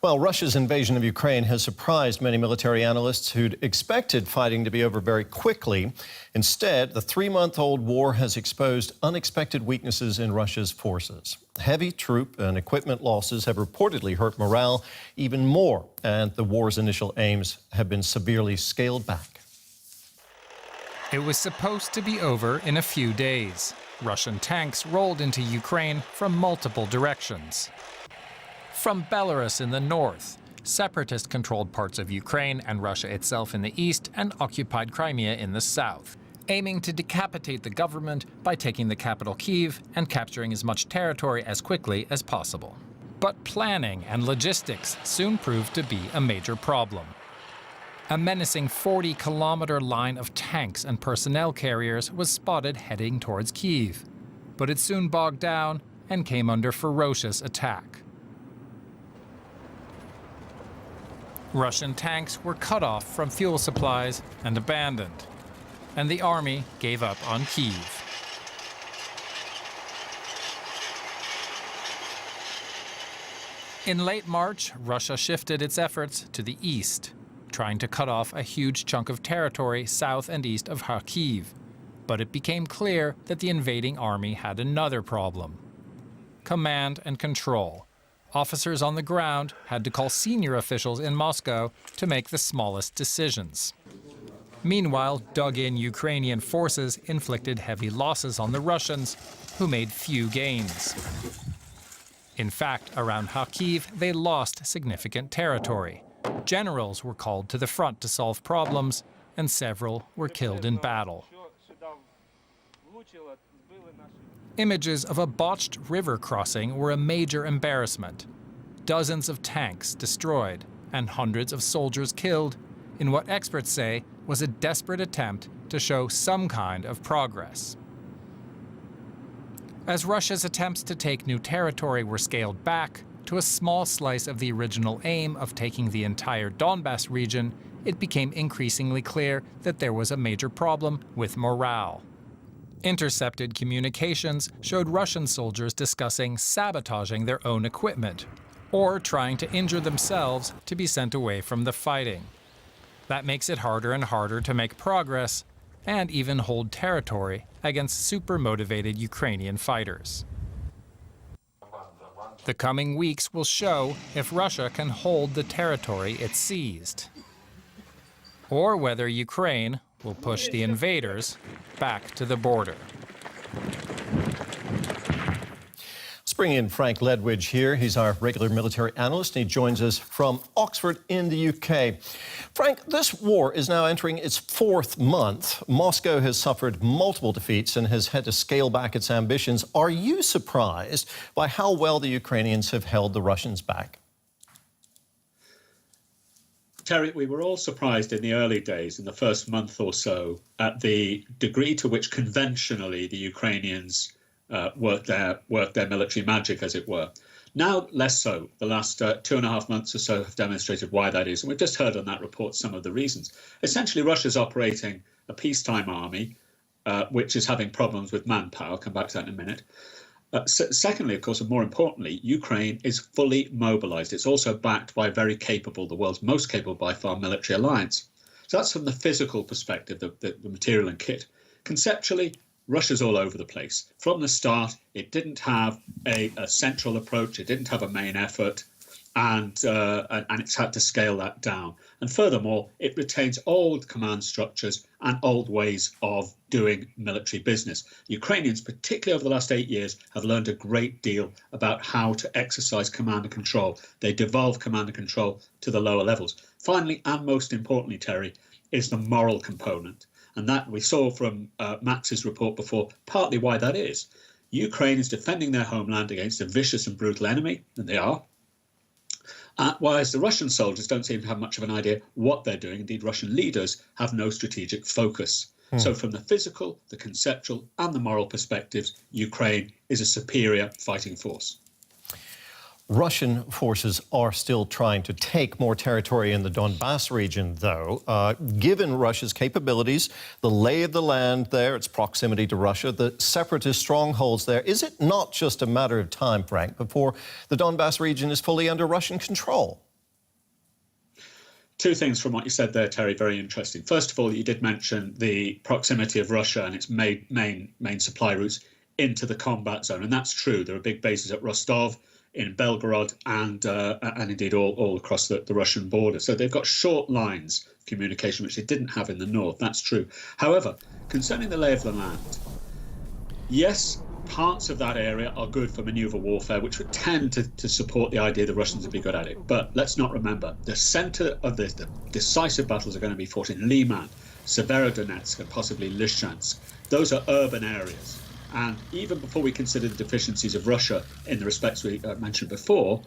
Well, Russia's invasion of Ukraine has surprised many military analysts who'd expected fighting to be over very quickly. Instead, the three-month-old war has exposed unexpected weaknesses in Russia's forces. Heavy troop and equipment losses have reportedly hurt morale even more, and the war's initial aims have been severely scaled back. It was supposed to be over in a few days. Russian tanks rolled into Ukraine from multiple directions. From Belarus in the north, separatist-controlled parts of Ukraine and Russia itself in the east, and occupied Crimea in the south, aiming to decapitate the government by taking the capital Kyiv and capturing as much territory as quickly as possible. But planning and logistics soon proved to be a major problem. A menacing 40-kilometer line of tanks and personnel carriers was spotted heading towards Kyiv, but it soon bogged down and came under ferocious attack. Russian tanks were cut off from fuel supplies and abandoned, and the army gave up on Kyiv. In late March, Russia shifted its efforts to the east, trying to cut off a huge chunk of territory south and east of Kharkiv. But it became clear that the invading army had another problem: command and control. Officers on the ground had to call senior officials in Moscow to make the smallest decisions. Meanwhile, dug-in Ukrainian forces inflicted heavy losses on the Russians, who made few gains. In fact, around Kharkiv, they lost significant territory. Generals were called to the front to solve problems, and several were killed in battle. Images of a botched river crossing were a major embarrassment. Dozens of tanks destroyed and hundreds of soldiers killed in what experts say was a desperate attempt to show some kind of progress. As Russia's attempts to take new territory were scaled back to a small slice of the original aim of taking the entire Donbas region, it became increasingly clear that there was a major problem with morale. Intercepted communications showed Russian soldiers discussing sabotaging their own equipment or trying to injure themselves to be sent away from the fighting. That makes it harder and harder to make progress and even hold territory against super-motivated Ukrainian fighters. The coming weeks will show if Russia can hold the territory it seized, or whether Ukraine will push the invaders back to the border. Let's bring in Frank Ledwidge here. He's our regular military analyst, and he joins us from Oxford in the UK. Frank, this war is now entering its fourth month. Moscow has suffered multiple defeats and has had to scale back its ambitions. Are you surprised by how well the Ukrainians have held the Russians back? Terry, we were all surprised in the early days, in the first month or so, at the degree to which conventionally the Ukrainians worked their military magic, as it were. Now, less so. The last 2.5 months or so have demonstrated why that is. And we've just heard on that report some of the reasons. Essentially, Russia's operating a peacetime army, which is having problems with manpower. I'll come back to that in a minute. Secondly, of course, and more importantly, Ukraine is fully mobilized. It's also backed by a very capable, the world's most capable by far, military alliance. So that's from the physical perspective, the material and kit. Conceptually, Russia's all over the place. From the start, it didn't have a central approach. It didn't have a main effort, and it's had to scale that down. And furthermore, it retains old command structures and old ways of doing military business. Ukrainians, particularly over the last 8 years, have learned a great deal about how to exercise command and control. They devolve command and control to the lower levels. Finally, and most importantly, Terry, is the moral component. And that we saw from Max's report before, partly why that is. Ukraine is defending their homeland against a vicious and brutal enemy, and they are. Whereas the Russian soldiers don't seem to have much of an idea what they're doing. Indeed, Russian leaders have no strategic focus. So from the physical, the conceptual, and the moral perspectives, Ukraine is a superior fighting force. Russian forces are still trying to take more territory in the Donbas region, though. Given Russia's capabilities, the lay of the land there, its proximity to Russia, the separatist strongholds there, is it not just a matter of time, Frank, before the Donbas region is fully under Russian control? Two things from what you said there, Terry, very interesting. First of all, you did mention the proximity of Russia and its main supply routes into the combat zone, and that's true. There are big bases at Rostov, in Belgorod, and indeed all across the Russian border. So they've got short lines of communication, which they didn't have in the north. That's true. However, concerning the lay of the land, yes, parts of that area are good for manoeuvre warfare, which would tend to support the idea the Russians would be good at it. But let's not remember, the centre of the decisive battles are going to be fought in Liman, Severodonetsk, and possibly Lyschansk. Those are urban areas. And even before we consider the deficiencies of Russia in the respects we mentioned before,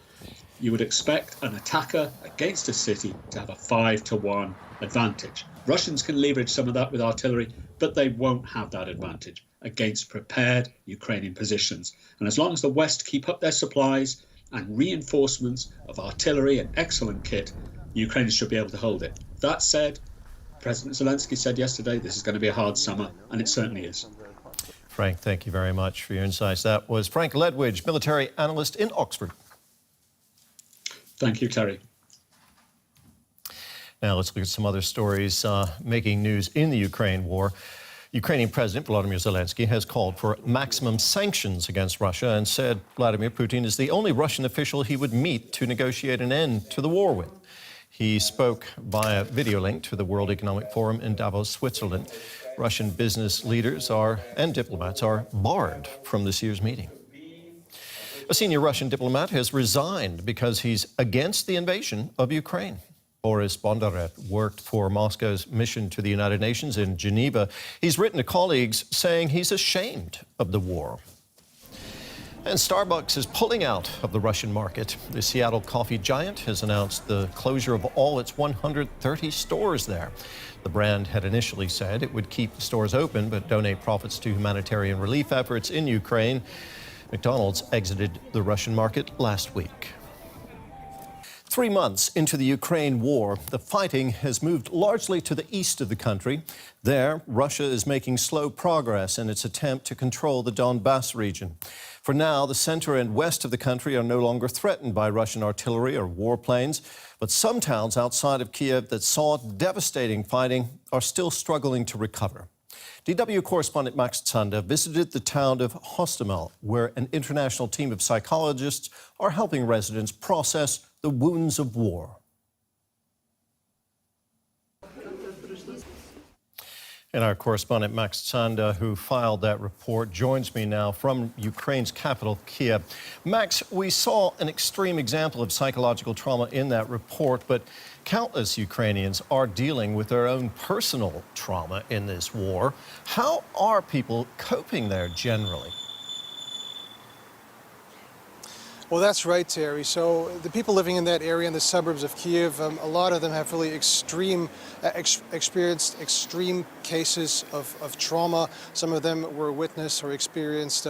you would expect an attacker against a city to have a 5-to-1 advantage. Russians can leverage some of that with artillery, but they won't have that advantage against prepared Ukrainian positions. And as long as the West keep up their supplies and reinforcements of artillery and excellent kit, the Ukrainians should be able to hold it. That said, President Zelensky said yesterday this is going to be a hard summer, and it certainly is. Frank, thank you very much for your insights. That was Frank Ledwidge, military analyst in Oxford. Thank you, Terry. Now let's look at some other stories making news in the Ukraine war. Ukrainian President Volodymyr Zelensky has called for maximum sanctions against Russia and said Vladimir Putin is the only Russian official he would meet to negotiate an end to the war with. He spoke via video link to the World Economic Forum in Davos, Switzerland. Russian business leaders and diplomats are barred from this year's meeting. A senior Russian diplomat has resigned because he's against the invasion of Ukraine. Boris Bondarev worked for Moscow's mission to the United Nations in Geneva. He's written to colleagues saying he's ashamed of the war. And Starbucks is pulling out of the Russian market. The Seattle coffee giant has announced the closure of all its 130 stores there. The brand had initially said it would keep the stores open but donate profits to humanitarian relief efforts in Ukraine. McDonald's exited the Russian market last week. 3 months into the Ukraine war, the fighting has moved largely to the east of the country. There, Russia is making slow progress in its attempt to control the Donbas region. For now, the center and west of the country are no longer threatened by Russian artillery or warplanes, but some towns outside of Kiev that saw devastating fighting are still struggling to recover. DW correspondent Max Zander visited the town of Hostomel, where an international team of psychologists are helping residents process the wounds of war. And our correspondent Max Zander, who filed that report, joins me now from Ukraine's capital, Kiev. Max, we saw an extreme example of psychological trauma in that report, but countless Ukrainians are dealing with their own personal trauma in this war. How are people coping there generally? Well, that's right, Terry. So the people living in that area in the suburbs of Kiev, a lot of them have really experienced extreme cases of trauma. Some of them were witnessed or experienced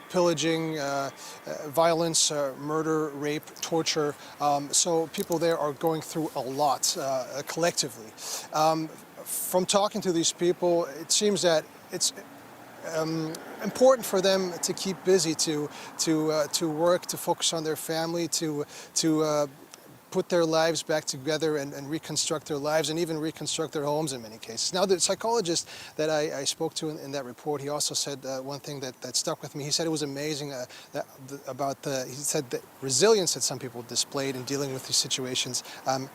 pillaging, violence, murder, rape, torture. So people there are going through a lot collectively. From talking to these people, it seems that it's important for them to keep busy, to work, to focus on their family, to put their lives back together and reconstruct their lives and even reconstruct their homes in many cases. Now, the psychologist that I spoke to in that report, he also said one thing that stuck with me. He said it was amazing he said the resilience that some people displayed in dealing with these situations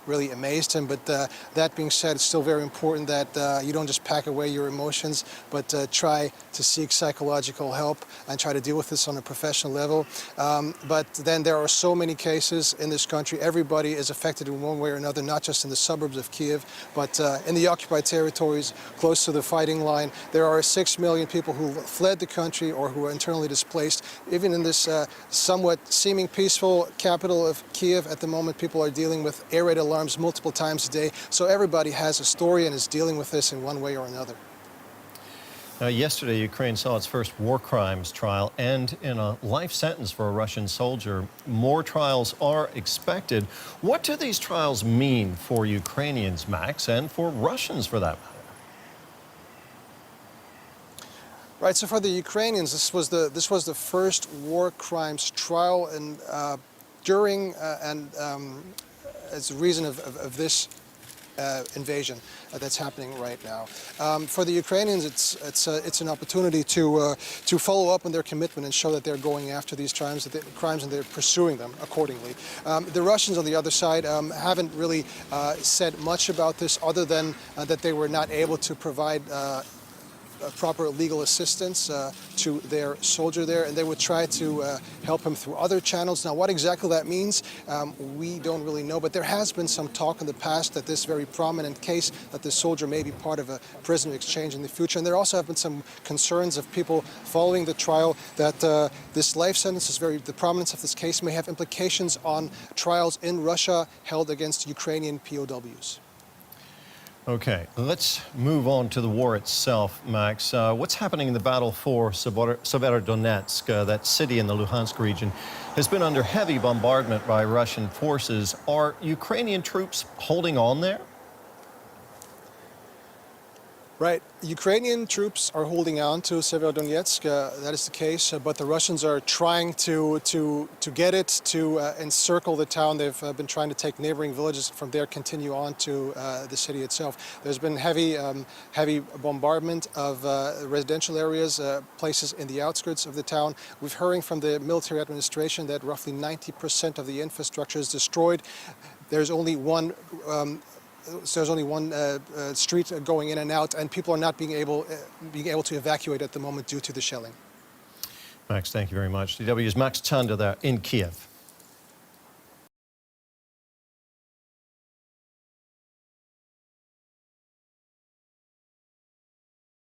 really amazed him. But that being said, it's still very important that you don't just pack away your emotions, but try to seek psychological help and try to deal with this on a professional level. But then there are so many cases in this country. Everybody is affected in one way or another, not just in the suburbs of Kiev, but in the occupied territories close to the fighting line. There are 6 million people who fled the country or who are internally displaced. Even in this somewhat seeming peaceful capital of Kiev at the moment, people are dealing with air raid alarms multiple times a day. So everybody has a story and is dealing with this in one way or another. Now, yesterday, Ukraine saw its first war crimes trial end in a life sentence for a Russian soldier. More trials are expected. What do these trials mean for Ukrainians, Max, and for Russians, for that matter? Right. So for the Ukrainians, this was the first war crimes trial, and during as a reason of this invasion that's happening right now. For the Ukrainians, it's an opportunity to follow up on their commitment and show that they're going after these crimes and they're pursuing them accordingly. The Russians, on the other side, haven't really said much about this, other than that they were not able to provide proper legal assistance to their soldier there, and they would try to help him through other channels. Now, what exactly that means, we don't really know, but there has been some talk in the past that this very prominent case, that the soldier may be part of a prisoner exchange in the future. And there also have been some concerns of people following the trial that this life sentence the prominence of this case may have implications on trials in Russia held against Ukrainian POWs. Okay, let's move on to the war itself, Max. What's happening in the battle for Severodonetsk? That city in the Luhansk region has been under heavy bombardment by Russian forces. Are Ukrainian troops holding on there? Right. Ukrainian troops are holding on to Severodonetsk. That is the case. But the Russians are trying to get it, to encircle the town. They've been trying to take neighboring villages, from there continue on to the city itself. There's been heavy bombardment of residential areas, places in the outskirts of the town. We're hearing from the military administration that roughly 90% of the infrastructure is destroyed. There's only one street going in and out, and people are not being able to evacuate at the moment due to the shelling. Max, thank you very much. DW's Max Chanda there in Kiev.